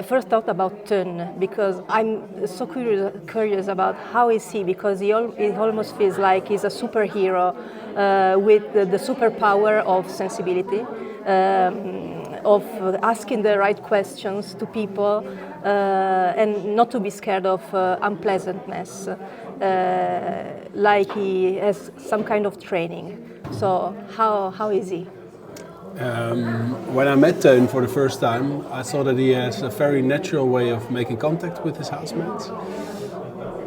first thought about Teun, because I'm so curious about how is he, because he almost feels like he's a superhero with the superpower of sensibility, of asking the right questions to people, and not to be scared of unpleasantness, like he has some kind of training. So how is he? When I met Teun for the first time, I saw that he has a very natural way of making contact with his housemates.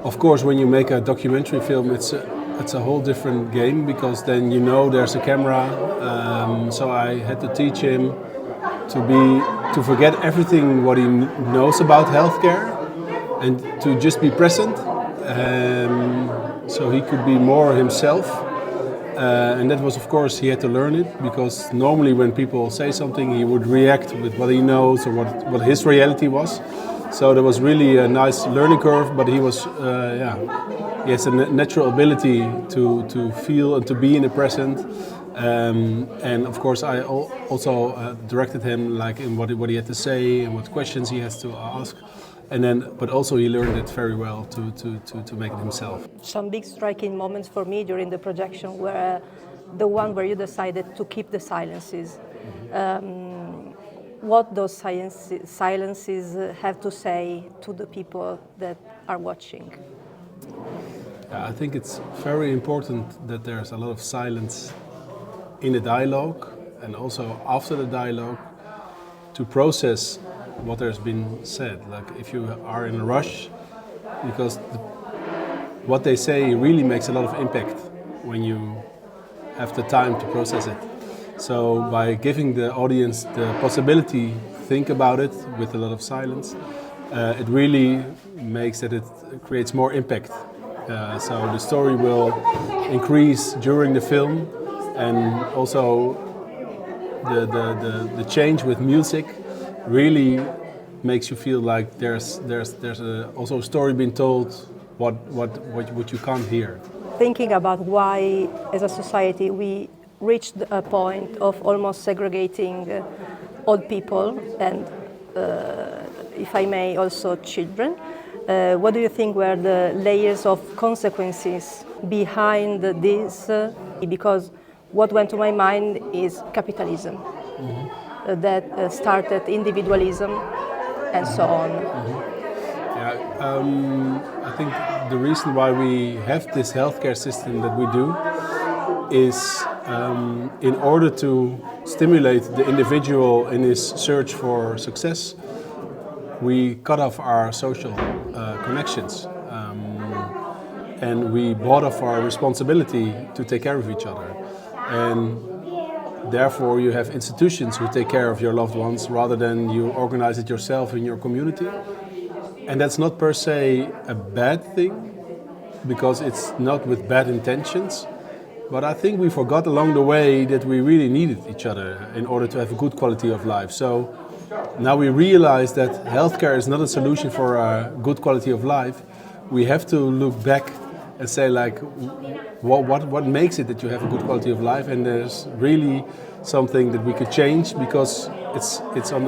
Of course, when you make a documentary film, it's a whole different game, because then you know there's a camera. So I had to teach him to forget everything what he knows about healthcare and to just be present, so he could be more himself. And that was, of course, he had to learn it, because normally when people say something, he would react with what he knows or what his reality was. So there was really a nice learning curve, but he has a natural ability to feel and to be in the present. And of course, I also directed him like in what he had to say and what questions he has to ask. And then, but also he learned it very well to make it himself. Some big striking moments for me during the projection were the one where you decided to keep the silences. What those silences have to say to the people that are watching? I think it's very important that there's a lot of silence in the dialogue and also after the dialogue to process what has been said. Like if you are in a rush, because what they say really makes a lot of impact when you have the time to process it. So by giving the audience the possibility to think about it with a lot of silence, it really makes that it creates more impact. So the story will increase during the film, and also the change with music really makes you feel like there's also a story being told what you can't hear. Thinking about why, as a society, we reached a point of almost segregating old people and, if I may, also children. What do you think were the layers of consequences behind this? Because what went to my mind is capitalism. That started individualism and so on. I think the reason why we have this healthcare system that we do is in order to stimulate the individual in his search for success, we cut off our social connections, and we bought off our responsibility to take care of each other. And therefore, you have institutions who take care of your loved ones rather than you organize it yourself in your community. And that's not per se a bad thing, because it's not with bad intentions. But I think we forgot along the way that we really needed each other in order to have a good quality of life. So now we realize that healthcare is not a solution for a good quality of life. We have to look back and say, like, what makes it that you have a good quality of life? And there's really something that we could change, because it's on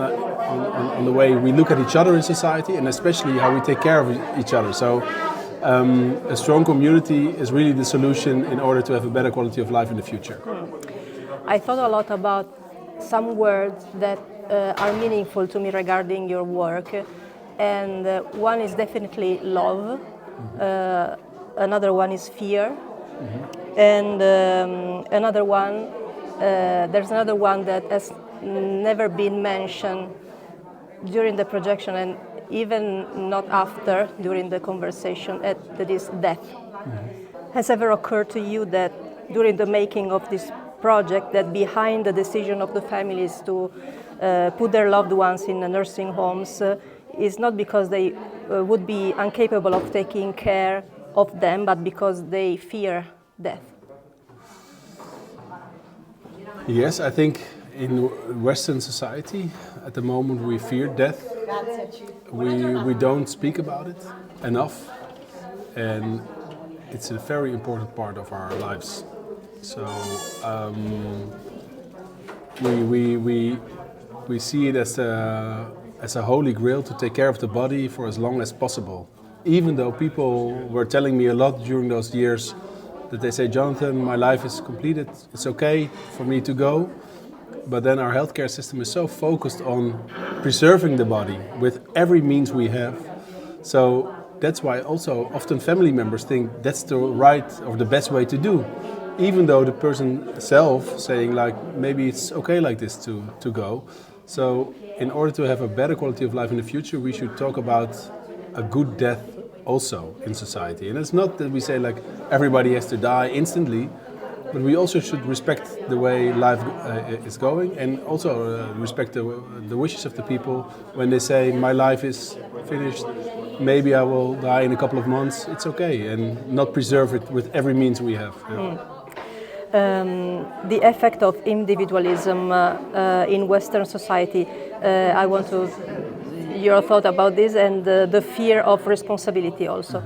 the way we look at each other in society, and especially how we take care of each other. So a strong community is really the solution in order to have a better quality of life in the future. I thought a lot about some words that are meaningful to me regarding your work, and one is definitely love. Another one is fear, and another one, there's another one that has never been mentioned during the projection and even not after, during the conversation, that is death. Has ever occurred to you that during the making of this project, that behind the decision of the families to put their loved ones in nursing homes is not because they would be incapable of taking care of them, but because they fear death? Yes, I think in Western society, at the moment we fear death. We don't speak about it enough, and it's a very important part of our lives. So we see it as as a holy grail to take care of the body for as long as possible. Even though people were telling me a lot during those years that they say, Jonathan, my life is completed, it's okay for me to go. But then our healthcare system is so focused on preserving the body with every means we have. So that's why also often family members think that's the right or the best way to do. Even though the person self saying like, maybe it's okay like this to go. So in order to have a better quality of life in the future, we should talk about a good death also in society. And it's not that we say like everybody has to die instantly, but we also should respect the way life is going, and also respect the wishes of the people when they say my life is finished, maybe I will die in a couple of months, it's okay, and not preserve it with every means we have. Yeah. The effect of individualism in Western society, I want to your thought about this, and the fear of responsibility also,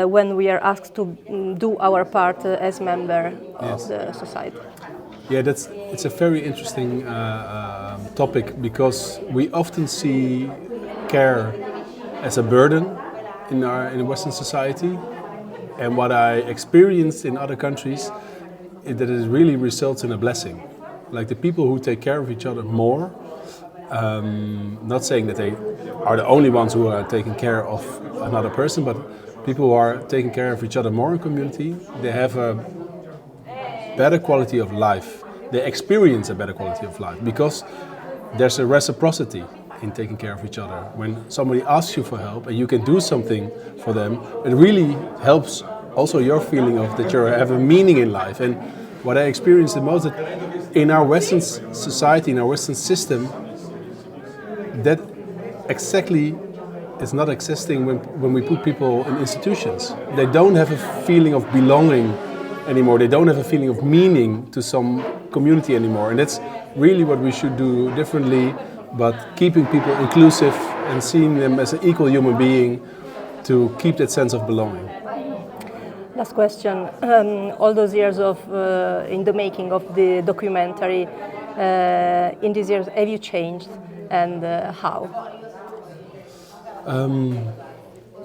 when we are asked to do our part as member of the society. Yeah, it's a very interesting topic, because we often see care as a burden in Western society, and what I experienced in other countries is that it really results in a blessing. Like the people who take care of each other more, not saying that they are the only ones who are taking care of another person, but people who are taking care of each other more in community, they have a better quality of life. They experience a better quality of life because there's a reciprocity in taking care of each other. When somebody asks you for help and you can do something for them, it really helps also your feeling of that you have a meaning in life. And what I experienced the most, that in our Western society, in our Western system, that exactly is not existing when we put people in institutions. They don't have a feeling of belonging anymore. They don't have a feeling of meaning to some community anymore. And that's really what we should do differently, but keeping people inclusive and seeing them as an equal human being to keep that sense of belonging. Last question. All those years of in the making of the documentary, in these years, have you changed, and how?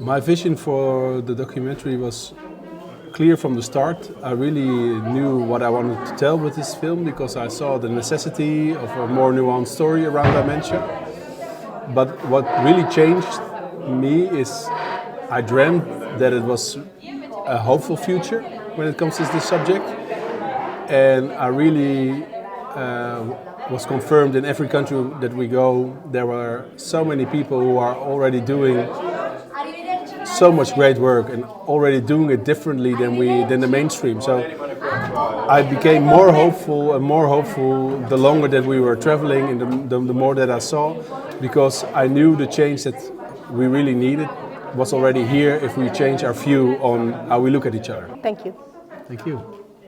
My vision for the documentary was clear from the start. I really knew what I wanted to tell with this film, because I saw the necessity of a more nuanced story around dementia. But what really changed me is I dreamt that it was a hopeful future when it comes to this subject, and I really was confirmed in every country that we go. There were so many people who are already doing so much great work and already doing it differently than the mainstream. So I became more hopeful the longer that we were traveling, and the more that I saw, because I knew the change that we really needed was already here if we change our view on how we look at each other. Thank you. Thank you.